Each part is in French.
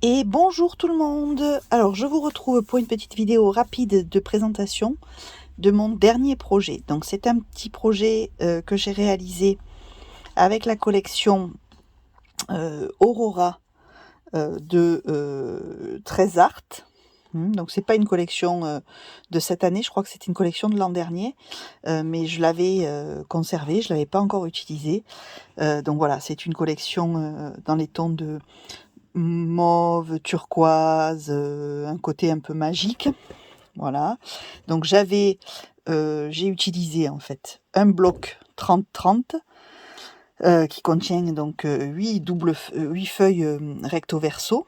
Et bonjour tout le monde. Alors je vous retrouve pour une petite vidéo rapide de présentation de mon dernier projet. Donc c'est un petit projet que j'ai réalisé avec la collection Aurora de 13 Art. Donc c'est pas une collection de cette année, je crois que c'est une collection de l'an dernier, mais je l'avais conservée, je l'avais pas encore utilisée. Donc voilà, c'est une collection dans les tons de mauve, turquoise, un côté un peu magique. Voilà. Donc j'ai utilisé en fait un bloc 30-30 qui contient donc 8 feuilles recto verso.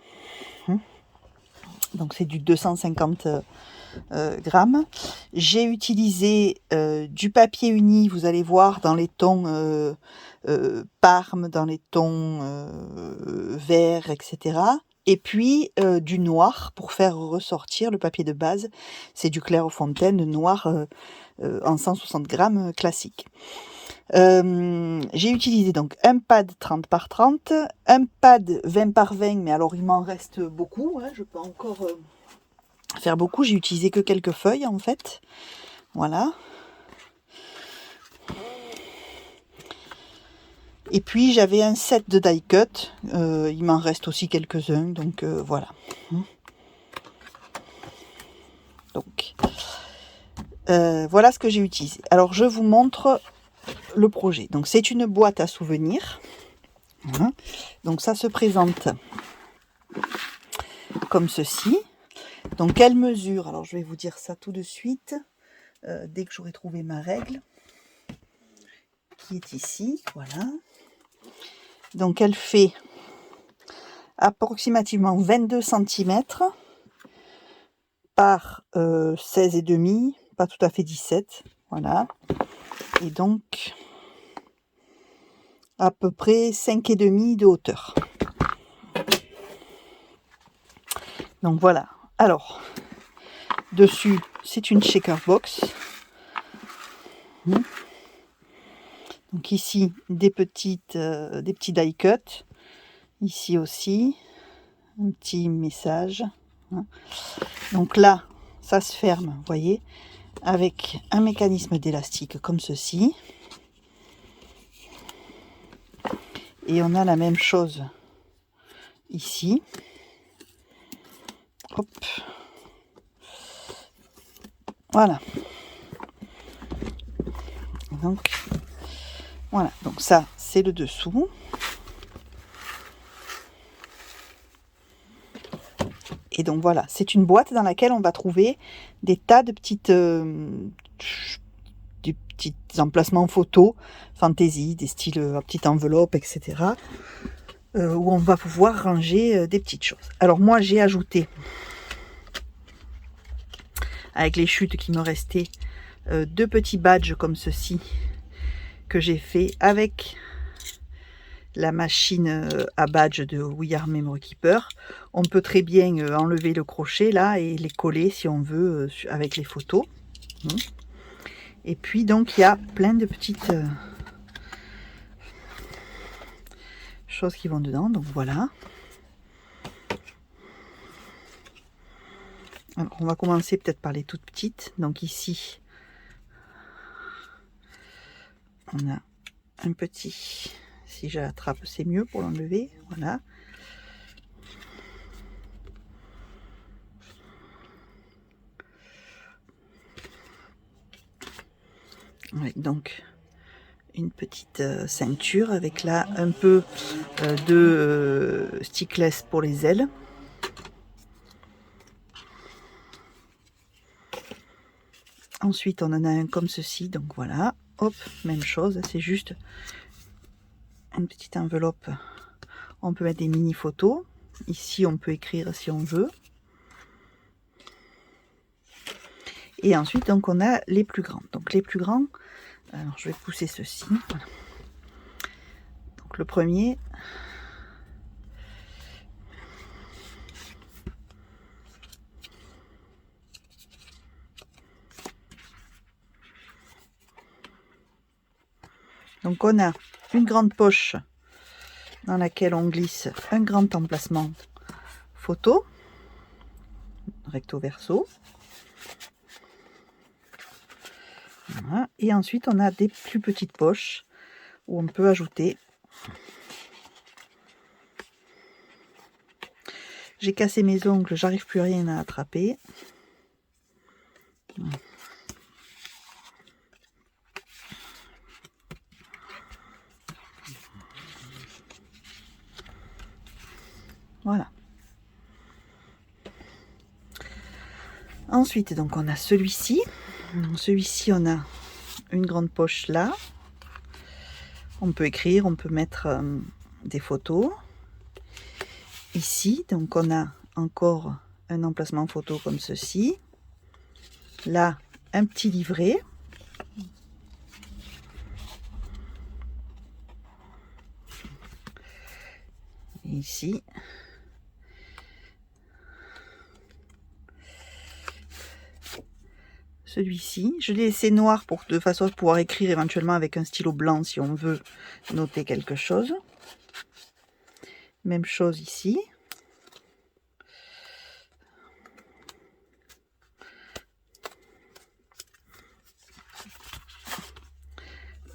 Donc c'est du 250 grammes. J'ai utilisé du papier uni, vous allez voir, dans les tons parme, dans les tons vert, etc. Et puis du noir pour faire ressortir le papier de base. C'est du Clairefontaine noir en 160 grammes classique. J'ai utilisé donc un pad 30 par 30, un pad 20 par 20, mais alors il m'en reste beaucoup, hein, je peux encore faire beaucoup. J'ai utilisé que quelques feuilles en fait. Voilà. Et puis j'avais un set de die cut, il m'en reste aussi quelques-uns, donc voilà. Donc voilà ce que j'ai utilisé. Alors je vous montre le projet. Donc c'est une boîte à souvenirs. Voilà. Donc ça se présente comme ceci. Donc elle mesure, alors je vais vous dire ça tout de suite, dès que j'aurai trouvé ma règle, qui est ici, voilà. Donc elle fait approximativement 22 cm par 16,5, pas tout à fait 17, voilà. Et donc à peu près 5,5 de hauteur. Donc voilà. Alors, dessus, c'est une shaker box. Donc ici, des petits die cut. Ici aussi, un petit message. Donc là, ça se ferme, vous voyez, avec un mécanisme d'élastique comme ceci. Et on a la même chose ici. Hop. Voilà. Donc, voilà. Donc ça, c'est le dessous. Et donc voilà, c'est une boîte dans laquelle on va trouver des tas de des petits emplacements photos, fantaisie, des styles à petite enveloppe, etc. Où on va pouvoir ranger des petites choses. Alors moi, j'ai ajouté, avec les chutes qui me restaient, deux petits badges comme ceci, que j'ai fait avec la machine à badge de We Are Memory Keeper. On peut très bien enlever le crochet là et les coller si on veut avec les photos. Et puis donc il y a plein de petites choses qui vont dedans. Donc voilà. Alors on va commencer peut-être par les toutes petites. Donc ici on a un petit, si je l'attrape c'est mieux pour l'enlever, voilà. Ouais, donc une petite ceinture avec là un peu de stickless pour les ailes. Ensuite on en a un comme ceci, donc voilà, hop, même chose, c'est juste une petite enveloppe. On peut mettre des mini photos. Ici on peut écrire si on veut. Et ensuite donc on a les plus grands. Donc les plus grands, alors je vais pousser ceci. Voilà. Donc le premier, donc on a une grande poche dans laquelle on glisse un grand emplacement photo, recto verso. Voilà. Et ensuite on a des plus petites poches où on peut ajouter. J'ai cassé mes ongles, j'arrive plus à rien à attraper. Voilà. Ensuite, donc on a celui-ci. Celui-ci, on a une grande poche là. On peut écrire, on peut mettre des photos. Ici, donc on a encore un emplacement photo comme ceci. Là, un petit livret. Et ici, celui-ci, je l'ai laissé noir de façon à pouvoir écrire éventuellement avec un stylo blanc si on veut noter quelque chose. Même chose ici.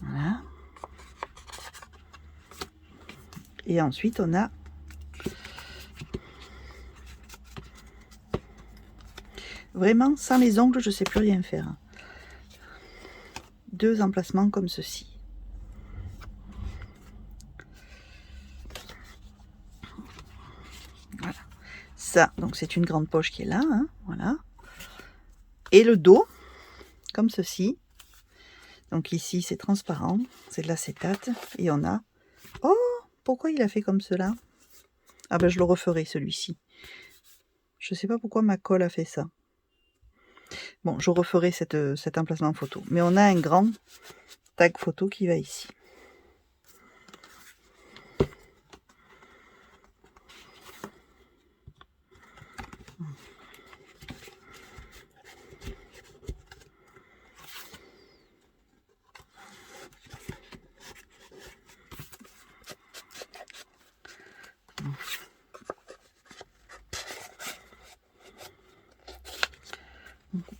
Voilà. Et ensuite, on a vraiment, sans les ongles, je ne sais plus rien faire. Deux emplacements comme ceci. Voilà. Ça, donc c'est une grande poche qui est là, hein, voilà. Et le dos, comme ceci. Donc ici, c'est transparent, c'est de l'acétate. Et on a... Oh, pourquoi il a fait comme cela? Ah ben, je le referai, celui-ci. Je ne sais pas pourquoi ma colle a fait ça. Bon, je referai cet emplacement photo. Mais on a un grand tag photo qui va ici.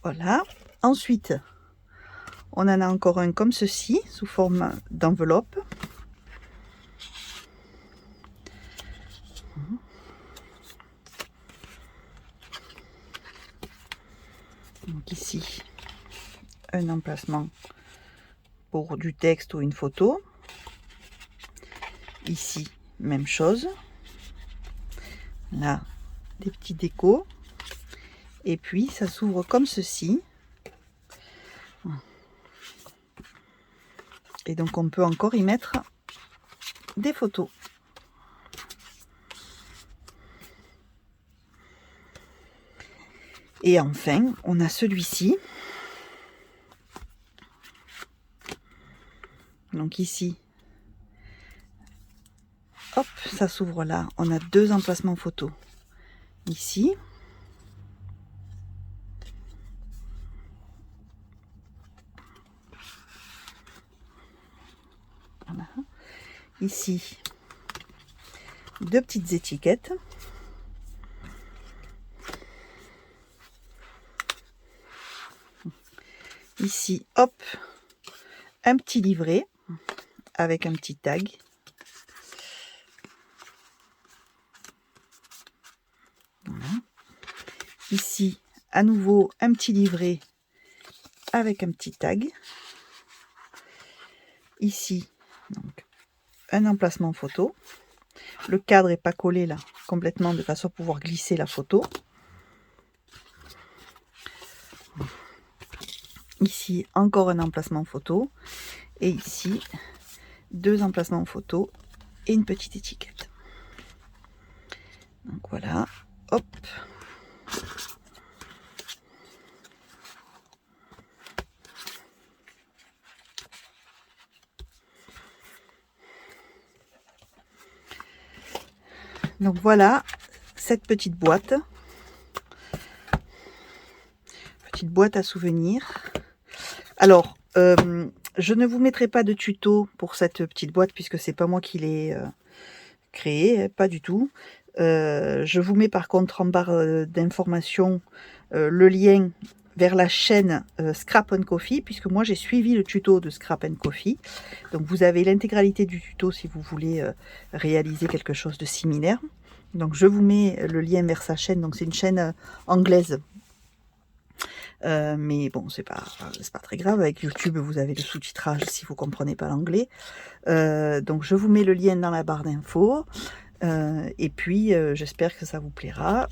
Voilà. Ensuite, on en a encore un comme ceci, sous forme d'enveloppe. Donc ici, un emplacement pour du texte ou une photo. Ici, même chose. Là, des petits décos. Et puis, ça s'ouvre comme ceci. Et donc, on peut encore y mettre des photos. Et enfin, on a celui-ci. Donc ici, hop, ça s'ouvre là. On a deux emplacements photos. Ici. Voilà. Ici, deux petites étiquettes. Ici, hop, un petit livret avec un petit tag. Voilà. Ici, à nouveau, un petit livret avec un petit tag. Ici, donc, un emplacement photo. Le cadre n'est pas collé là, complètement, de façon à pouvoir glisser la photo. Ici, encore un emplacement photo. Et ici, deux emplacements photo et une petite étiquette. Donc voilà, hop. Donc voilà, cette petite boîte. Petite boîte à souvenirs. Alors, je ne vous mettrai pas de tuto pour cette petite boîte puisque c'est pas moi qui l'ai créée, pas du tout. Je vous mets par contre en barre d'informations le lien vers la chaîne Scrap & Coffee, puisque moi j'ai suivi le tuto de Scrap & Coffee. Donc vous avez l'intégralité du tuto si vous voulez réaliser quelque chose de similaire. Donc je vous mets le lien vers sa chaîne, donc c'est une chaîne anglaise. Mais bon, c'est pas très grave, avec YouTube vous avez le sous-titrage si vous comprenez pas l'anglais. Donc je vous mets le lien dans la barre d'infos. Et puis j'espère que ça vous plaira.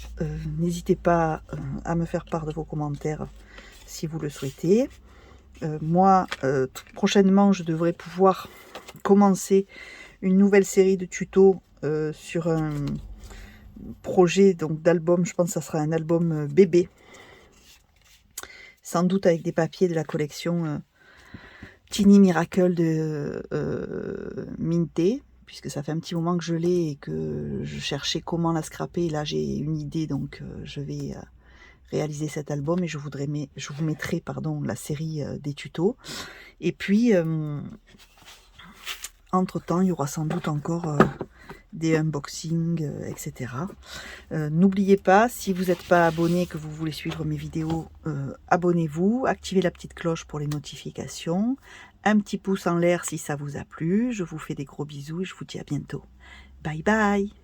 N'hésitez pas à me faire part de vos commentaires si vous le souhaitez. Moi, prochainement, je devrais pouvoir commencer une nouvelle série de tutos sur un projet donc d'album. Je pense que ça sera un album bébé, sans doute avec des papiers de la collection Tiny Miracle de Minté, puisque ça fait un petit moment que je l'ai et que je cherchais comment la scraper. Et là, j'ai une idée, donc je vais réaliser cet album et je vous mettrai la série des tutos. Et puis, entre-temps, il y aura sans doute encore des unboxings, etc. N'oubliez pas, si vous n'êtes pas abonné et que vous voulez suivre mes vidéos, abonnez-vous, activez la petite cloche pour les notifications, un petit pouce en l'air si ça vous a plu. Je vous fais des gros bisous et je vous dis à bientôt. Bye bye!